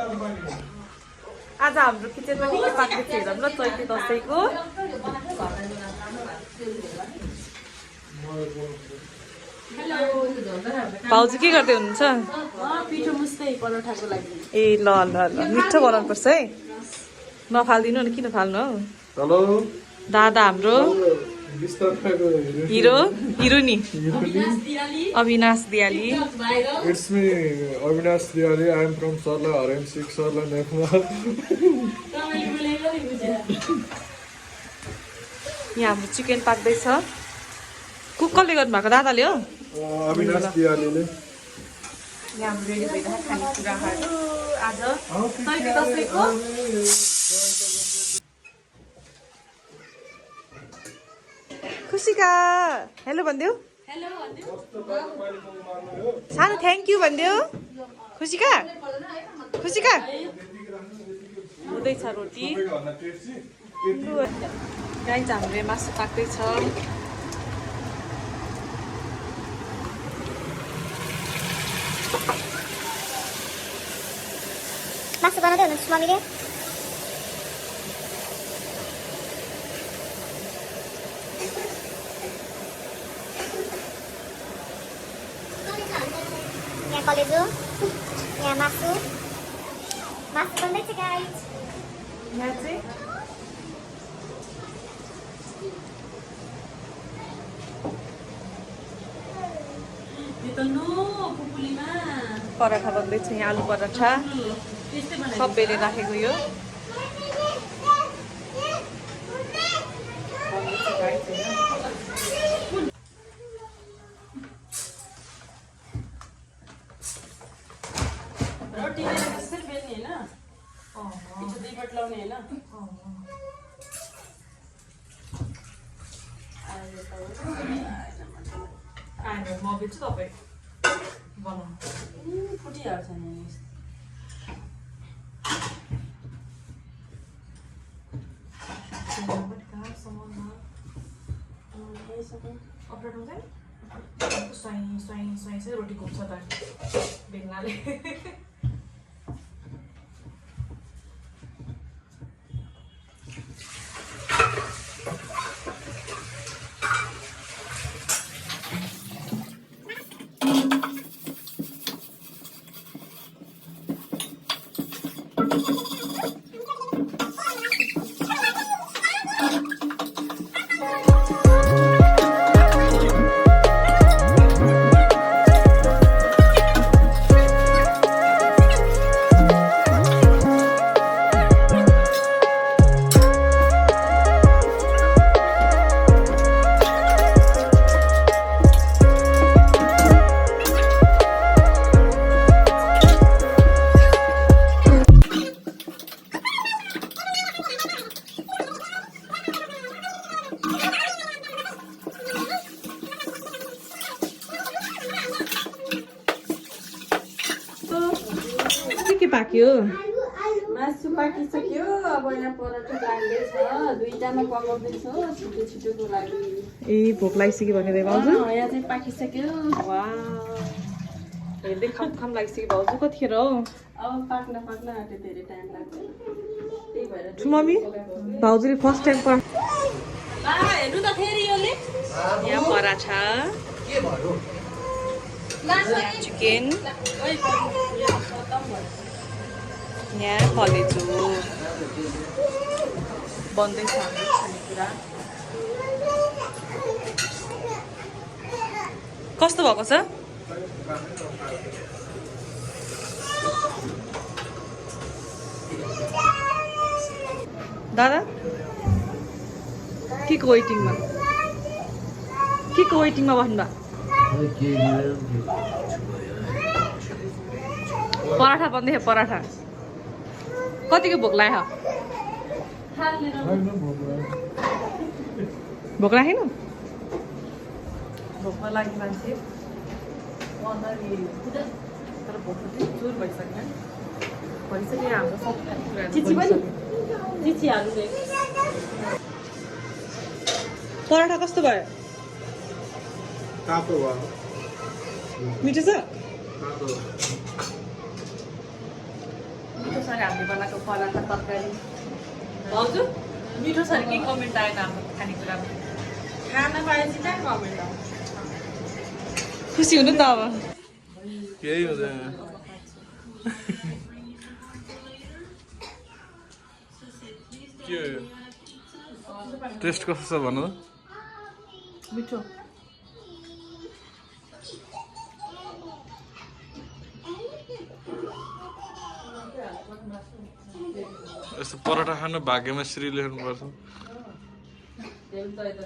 आज हाम्रो किचनमा के पाक्दैछ हेरौँ ल चैते दसैँको। भाउजू के गर्दै हुनुहुन्छ? पिठो मुस्दै परोठाको लागि। ए ल ल ल मिठो बनाउनु पर्छ है। नफालिदिनु नि, किन फाल्नु हौ? हेलो दादा हाम्रो hero heroine Avinash Diyali. It's me Avinash Diyali. I am from Sarla हरेन सिक्स सर्ला नेपाल। यहाँ हाम्रो चिकन पाक्दैछ। कुक कसले गर्नुभएको? दादाले हो। अविनाश दियालीले। यहाँ हाम्रो रेडी भइरहेको खानेकुराहरू आज चैते दसैँको। खुसीका हेलो भनिदेऊ। सानो थ्याङ्क यू भनिदेऊ। खुसीका खुसीका हुँदैछ रोटी। गाइज हाम्रो मासु पाक्दैछ। मासु बनाउँदै हुनुहुन्छ मम्मीले? यहाँ कलेजो, यहाँ मासु बन्दैछ गाइज। यहाँ चाहिँ पराठा बन्दैछ। यहाँ आलु पराठा सबैले राखेको यो म बेच्छु तपाईँ बनाउनु फुटिहाल्छ नि। अपरेट हुन्छ नि स्वाई स्वाई स्वाई चाहिँ रोटी घुम्छ त बेङ्गाले। के पाक्यो? मासु पाकिसक्यो। अब यहाँ पराठा लाग्दैछ। दुईटामा पकाउँदैछ छिटो छिटोको लागि। ए भोक लागिसक्यो भनेर भाउजू? यहाँ चाहिँ पाकिसक्यो। हेर्दै खाम खाम लागिसक्यो भाउजू। कतिखेर हो? अब पाक्न आँट्यो, धेरै टाइम लाग्छ। त्यही भएर मम्मी भाउजूले फर्स्ट टाइम हेर्नु त फेरि योले यहाँ पराठा चिकन यहाँ कलेजो बन्दैछ हाम्रो खानेकुरा। कस्तो भएको छ? दादा के को वेटिङमा बस्नुभयो? पराठा बन्दैछ। पराठा कतिको भोक लाग्यो? भोक लागेन? भोकमा लागि मान्छे तर भोक चाहिँ जोर भइसक्यो हाम्रो सब खानेकुराहरू। पराठा कस्तो भयो? तातो भयो। मिठो छ? छ अरे हामीले बनाएको पराठा तरकारी भाउजू मिठो छ अरे के कमेन्ट आएन हाम्रो खानेकुरामा खाना पाएपछि कहाँ कमेन्ट आउँछ खुसी हुनु त अब केही हुँदैन के टेस्ट कस्तो छ भन्नु मिठो यस्तो पराठा खानु भाग्यमा श्री लेख्नुपर्छ देऊ त यता